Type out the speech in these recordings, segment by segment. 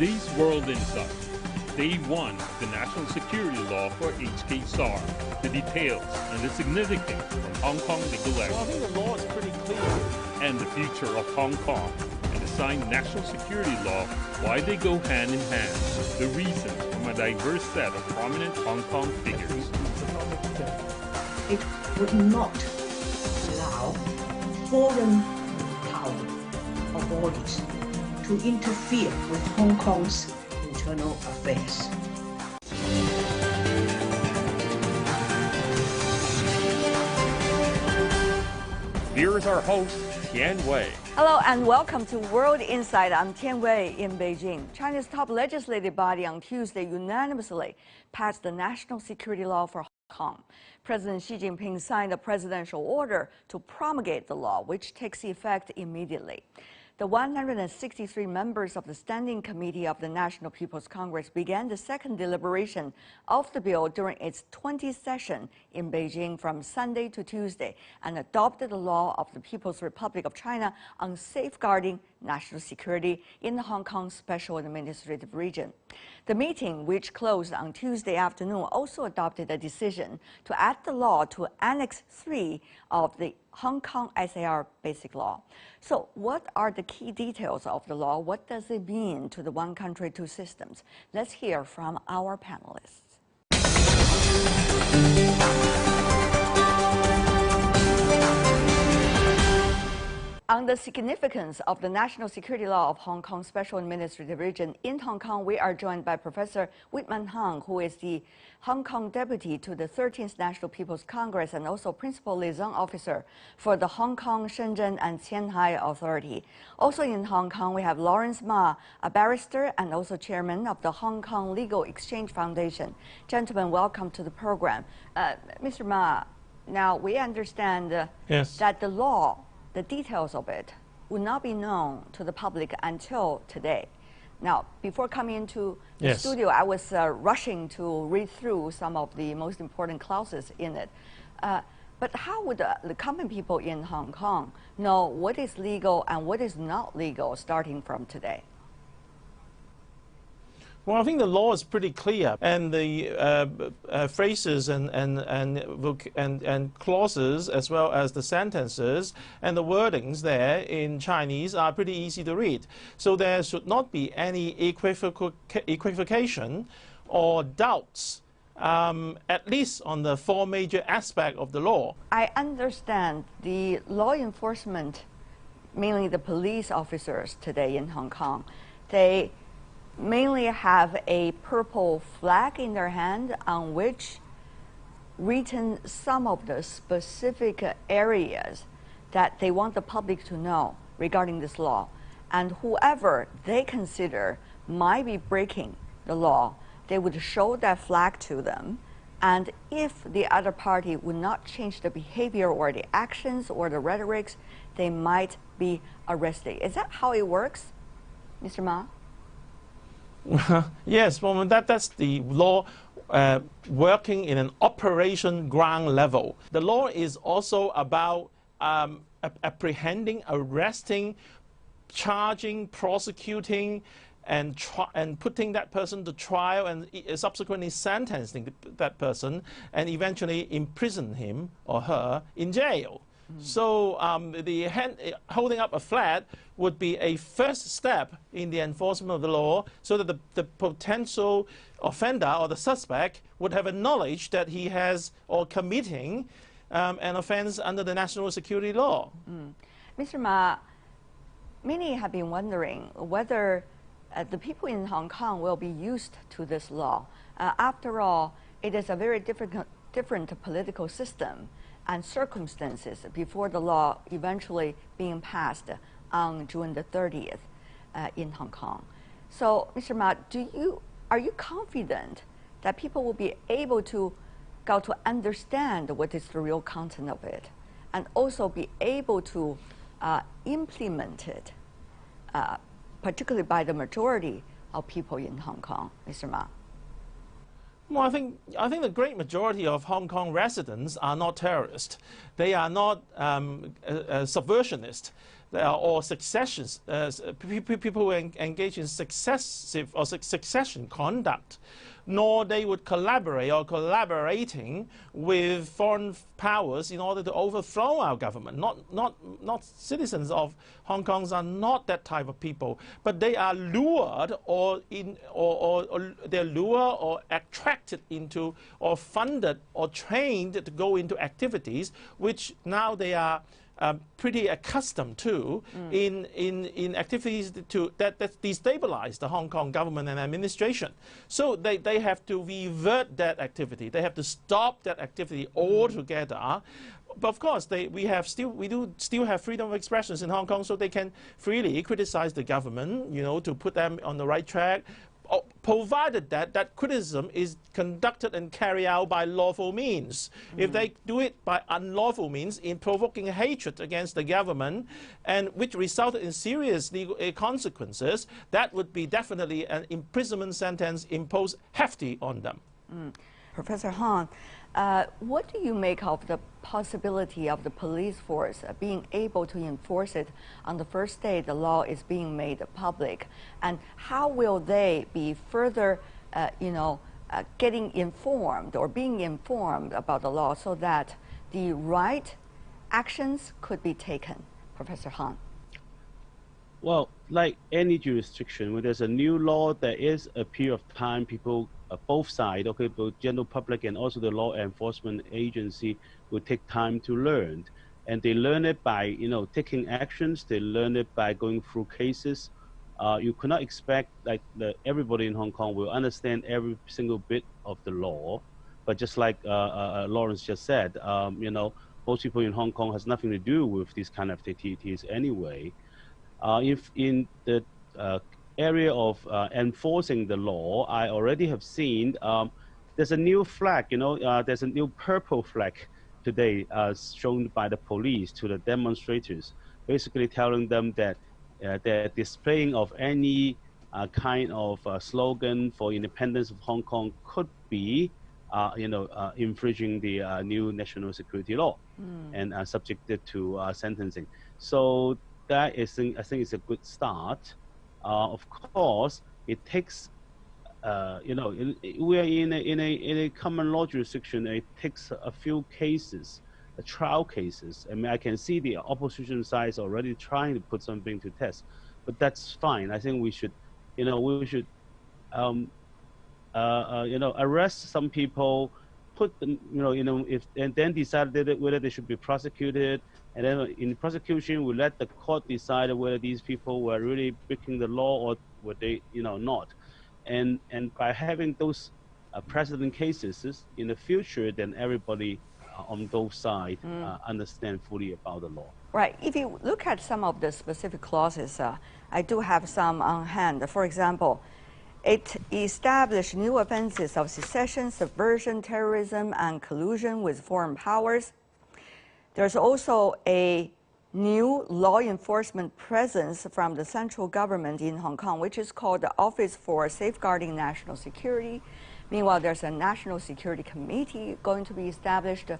Today's World Insight, Day 1 of the National Security Law for HK SAR, the details and the significance of Hong Kong legal action. Well, I think the law is pretty clear. And the future of Hong Kong, and the signed national security law, why they go hand in hand, the reasons from a diverse set of prominent Hong Kong figures. It would not allow foreign power or bodies to interfere with Hong Kong's internal affairs. Here is our host, Tian Wei. Hello and welcome to World Insight. I'm Tian Wei in Beijing. China's top legislative body on Tuesday unanimously passed the national security law for Hong Kong. President Xi Jinping signed a presidential order to promulgate the law, which takes effect immediately. The 163 members of the Standing Committee of the National People's Congress began the second deliberation of the bill during its 20th session in Beijing from Sunday to Tuesday and adopted the law of the People's Republic of China on safeguarding national security in the Hong Kong Special Administrative Region. The meeting, which closed on Tuesday afternoon, also adopted a decision to add the law to Annex 3 of the Hong Kong SAR Basic Law. So what are the key details of the law? What does it mean to the one country, two systems? Let's hear from our panelists. On the significance of the national security law of Hong Kong Special Administrative Region in Hong Kong, we are joined by Professor Whitman Hung, who is the Hong Kong Deputy to the 13th National People's Congress and also Principal Liaison Officer for the Hong Kong, Shenzhen and Qianhai Authority. Also in Hong Kong, we have Lawrence Ma, a barrister and also Chairman of the Hong Kong Legal Exchange Foundation. Gentlemen, welcome to the program. Mr. Ma, now we understand that the law, the details of it, would not be known to the public until today. Now, before coming into the studio, I was rushing to read through some of the most important clauses in it. But how would the common people in Hong Kong know what is legal and what is not legal starting from today? Well, I think the law is pretty clear, and the phrases and clauses, as well as the sentences and the wordings there in Chinese, are pretty easy to read. So there should not be any equivocation or doubts, at least on the four major aspects of the law. I understand the law enforcement, mainly the police officers today in Hong Kong, they mainly have a purple flag in their hand on which written some of the specific areas that they want the public to know regarding this law. And whoever they consider might be breaking the law, they would show that flag to them. And if the other party would not change the behavior or the actions or the rhetorics, they might be arrested. Is that how it works, Mr. Ma? Yes, well, that's the law working in an operation ground level. The law is also about apprehending, arresting, charging, prosecuting, and putting that person to trial and subsequently sentencing that person and eventually imprison him or her in jail. So holding up a flag would be a first step in the enforcement of the law so that the potential offender or the suspect would have a knowledge that he has or committing an offense under the national security law. Mr. Ma, many have been wondering whether the people in Hong Kong will be used to this law. After all, it is a very different political system and circumstances before the law eventually being passed on June the 30th in Hong Kong. So, Mr. Ma, are you confident that people will be able to understand what is the real content of it and also be able to implement it, particularly by the majority of people in Hong Kong, Mr. Ma? Well, I think the great majority of Hong Kong residents are not terrorists. They are not subversionists. or successions, people who engage in successive or succession conduct, nor they would collaborate or collaborating with foreign powers in order to overthrow our government. Not citizens of Hong Kong are not that type of people, but they are lured or they're lured or attracted into or funded or trained to go into activities which now they are pretty accustomed to in activities that destabilize the Hong Kong government and administration. So they have to revert that activity. They have to stop that activity altogether. But of course, we do still have freedom of expressions in Hong Kong, so they can freely criticize the government, you know, to put them on the right track, provided that criticism is conducted and carried out by lawful means. If they do it by unlawful means in provoking hatred against the government, and which resulted in serious legal consequences, that would be definitely an imprisonment sentence imposed hefty on them. Professor Han, what do you make of the possibility of the police force being able to enforce it on the first day the law is being made public? And how will they be further, getting informed or being informed about the law so that the right actions could be taken? Professor Han. Well, like any jurisdiction, when there's a new law, there is a period of time people, both sides, okay, both general public and also the law enforcement agency will take time to learn. And they learn it by, taking actions. They learn it by going through cases. You cannot expect like everybody in Hong Kong will understand every single bit of the law. But just like Lawrence just said, most people in Hong Kong has nothing to do with these kind of activities anyway. If in the area of enforcing the law, I already have seen there's a new flag, there's a new purple flag today shown by the police to the demonstrators, basically telling them that the displaying of any kind of slogan for independence of Hong Kong could be, infringing the new national security law and subjected to sentencing. So that is, I think, is a good start. Of course, it takes, we are in a common law jurisdiction. It takes a few cases, trial cases. I mean, I can see the opposition side is already trying to put something to test, but that's fine. I think we should, arrest some people, put them, and then decide whether they should be prosecuted. And then in prosecution, we let the court decide whether these people were really breaking the law or were they, not. And by having those precedent cases in the future, then everybody on both sides understand fully about the law. Right. If you look at some of the specific clauses, I do have some on hand. For example, it established new offenses of secession, subversion, terrorism, and collusion with foreign powers. There's also a new law enforcement presence from the central government in Hong Kong, which is called the Office for Safeguarding National Security. Meanwhile, there's a National Security Committee going to be established,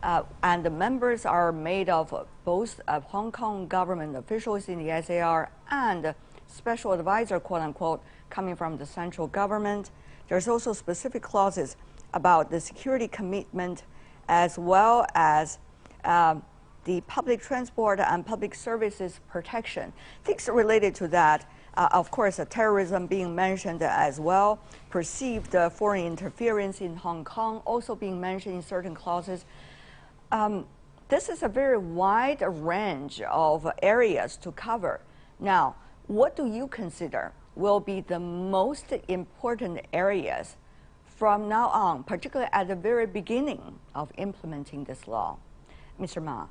and the members are made of both Hong Kong government officials in the SAR and special advisor, quote unquote, coming from the central government. There's also specific clauses about the security commitment as well as the public transport and public services protection. Things related to that, of course, terrorism being mentioned as well, perceived foreign interference in Hong Kong also being mentioned in certain clauses. This is a very wide range of areas to cover. Now, what do you consider will be the most important areas from now on, particularly at the very beginning of implementing this law? Mr. Ma.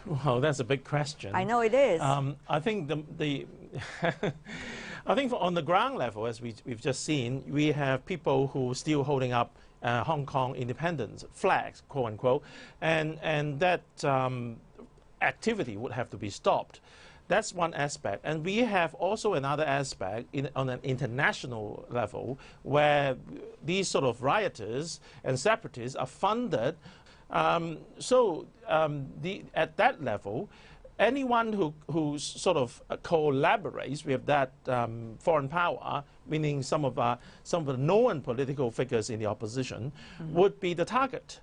Well, that's a big question. I know it is. I think I think on the ground level, as we've just seen, we have people who are still holding up Hong Kong independence flags, quote unquote, and that activity would have to be stopped. That's one aspect. And we have also another aspect on an international level where these sort of rioters and separatists are funded At that level, anyone who sort of collaborates with that foreign power, meaning some of the known political figures in the opposition, would be the target.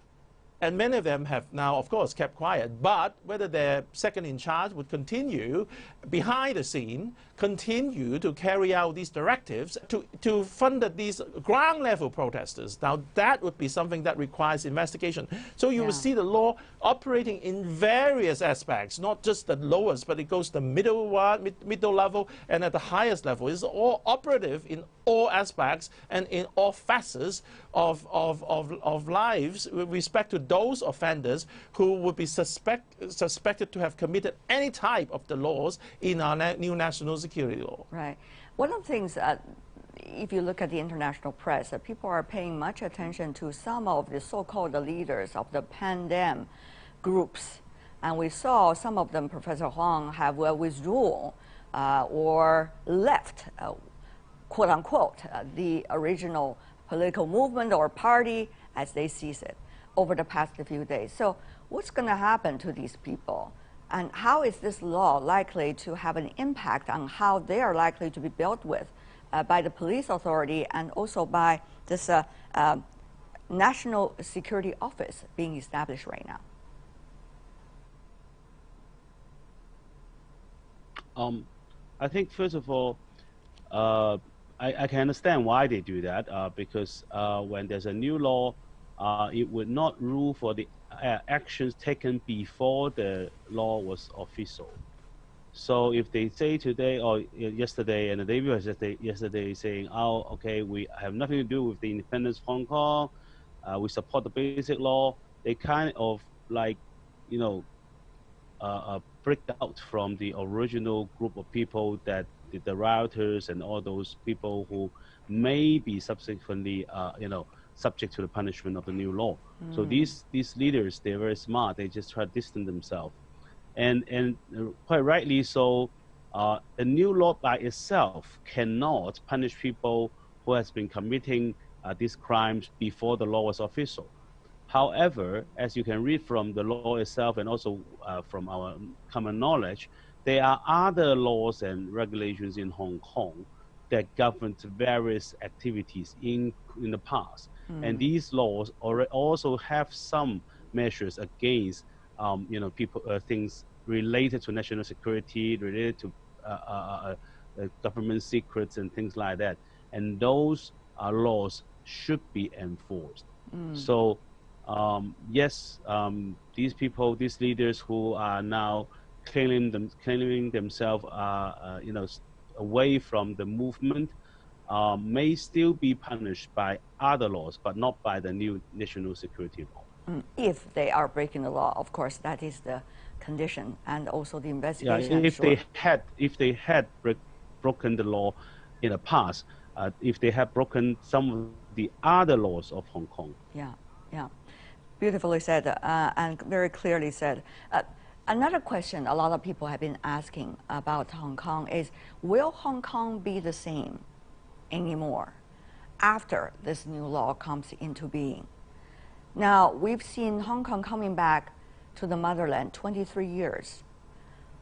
And many of them have now, of course, kept quiet. But whether their second in charge would continue behind the scene, continue to carry out these directives to fund these ground level protesters. Now, that would be something that requires investigation. So you will see the law operating in various aspects, not just the lowest, but it goes the middle level and at the highest level. It's all operative in all aspects and in all facets of lives with respect to those offenders who would be suspected to have committed any type of the laws in our new national security law. Right. One of the things, if you look at the international press, people are paying much attention to some of the so-called leaders of the pandem groups. And we saw some of them, Professor Huang, have withdrawn or left, quote unquote, the original political movement or party as they sees it over the past few days. So what's going to happen to these people? And how is this law likely to have an impact on how they are likely to be dealt with by the police authority and also by this National Security Office being established right now? I think, first of all, I can understand why they do that, because when there's a new law, it would not rule for the actions taken before the law was official. So if they say today or yesterday and the day before yesterday saying, oh, okay, we have nothing to do with the independence of Hong Kong, we support the basic law, they kind of like, you know, break out from the original group of people that the rioters and all those people who may be subsequently, you know, subject to the punishment of the new law. So these leaders, they're very smart. They just try to distance themselves, and quite rightly so. A new law by itself cannot punish people who has been committing these crimes before the law was official. However, as you can read from the law itself and also from our common knowledge, there are other laws and regulations in Hong Kong that govern various activities in the past. And these laws also have some measures against, you know, people, things related to national security, related to government secrets and things like that. And those laws should be enforced. So, yes, these people, these leaders who are now claiming themselves, you know, away from the movement, may still be punished by other laws, but not by the new national security law. If they are breaking the law, of course, that is the condition, and also the investigation. Yeah, if they had broken the law in the past, if they had broken some of the other laws of Hong Kong. Yeah, yeah, beautifully said and very clearly said. Another question a lot of people have been asking about Hong Kong is, will Hong Kong be the same anymore after this new law comes into being? Now, we've seen Hong Kong coming back to the motherland 23 years.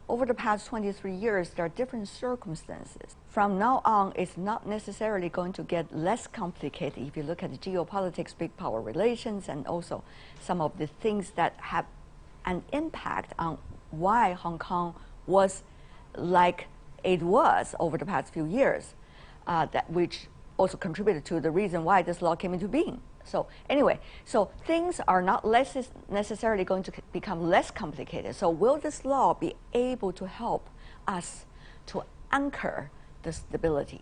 Over the past 23 years, there are different circumstances. From now on, it's not necessarily going to get less complicated if you look at the geopolitics, big power relations, and also some of the things that have an impact on why Hong Kong was like it was over the past few years, which also contributed to the reason why this law came into being. So anyway, so things are not necessarily going to become less complicated. So will this law be able to help us to anchor the stability?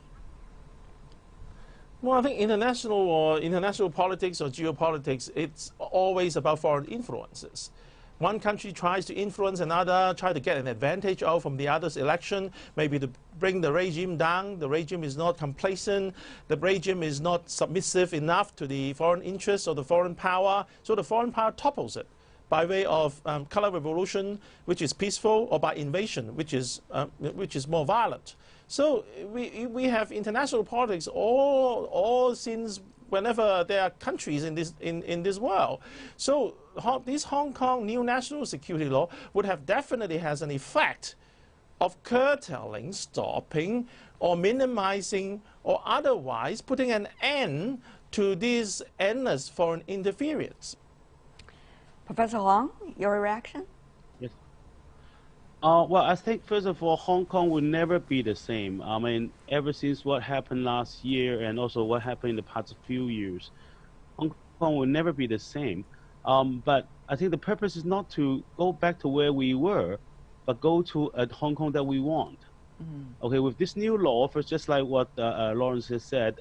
Well, I think international politics or geopolitics, it's always about foreign influences. One country tries to influence another, try to get an advantage out from the other's election, maybe to bring the regime down. The regime is not complacent. The regime is not submissive enough to the foreign interests of the foreign power. So the foreign power topples it by way of color revolution, which is peaceful, or by invasion, which is more violent. So we have international politics all since whenever there are countries in this world. So this Hong Kong new national security law would have definitely has an effect of curtailing, stopping, or minimizing, or otherwise putting an end to this endless foreign interference. Professor Huang, your reaction? Yes. Well, I think, first of all, Hong Kong will never be the same. I mean, ever since what happened last year and also what happened in the past few years, Hong Kong will never be the same. But I think the purpose is not to go back to where we were, but go to a Hong Kong that we want. Okay, with this new law, first, just like what Lawrence has said,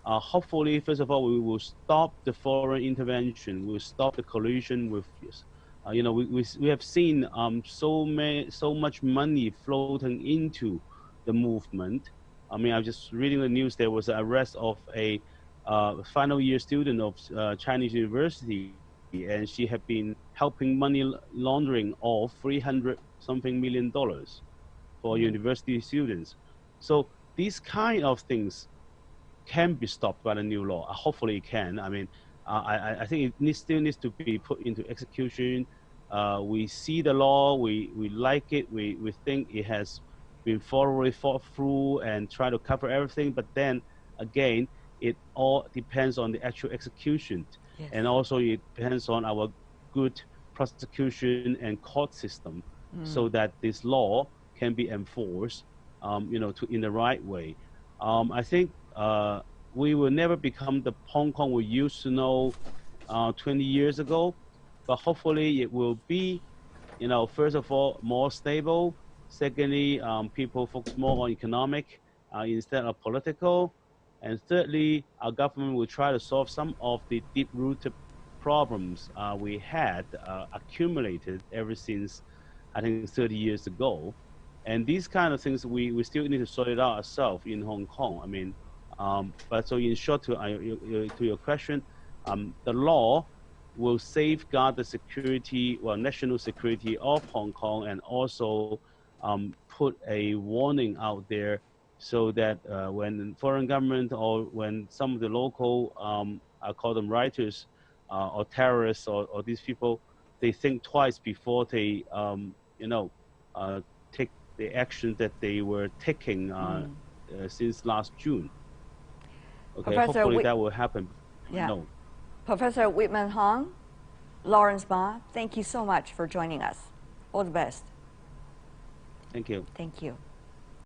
hopefully, first of all, we will stop the foreign intervention. We'll stop the collusion with, we have seen so much money floating into the movement. I mean, I was just reading the news. There was an arrest of a final year student of Chinese University, and she had been helping money laundering of $300-something million for university students. So these kind of things can be stopped by the new law. Hopefully it can. I mean, I think it still needs to be put into execution. We see the law, we like it, we think it has been thoroughly thought through and try to cover everything, but then again, it all depends on the actual execution. Yes. And also it depends on our good prosecution and court system so that this law can be enforced, in the right way. I think we will never become the Hong Kong we used to know 20 years ago, but hopefully it will be, first of all, more stable. Secondly, people focus more on economic instead of political. And thirdly, our government will try to solve some of the deep-rooted problems we had accumulated ever since, I think, 30 years ago. And these kind of things, we still need to sort it out ourselves in Hong Kong. I mean, but so in short, to your question, the law will safeguard the security, national security of Hong Kong, and also put a warning out there so that when foreign government or when some of the local, I call them rioters or terrorists or these people, they think twice before they, take the action that they were taking since last June. Okay, Professor hopefully that will happen. Yeah. No. Professor Whitman Hong, Lawrence Ma, thank you so much for joining us. All the best. Thank you. Thank you.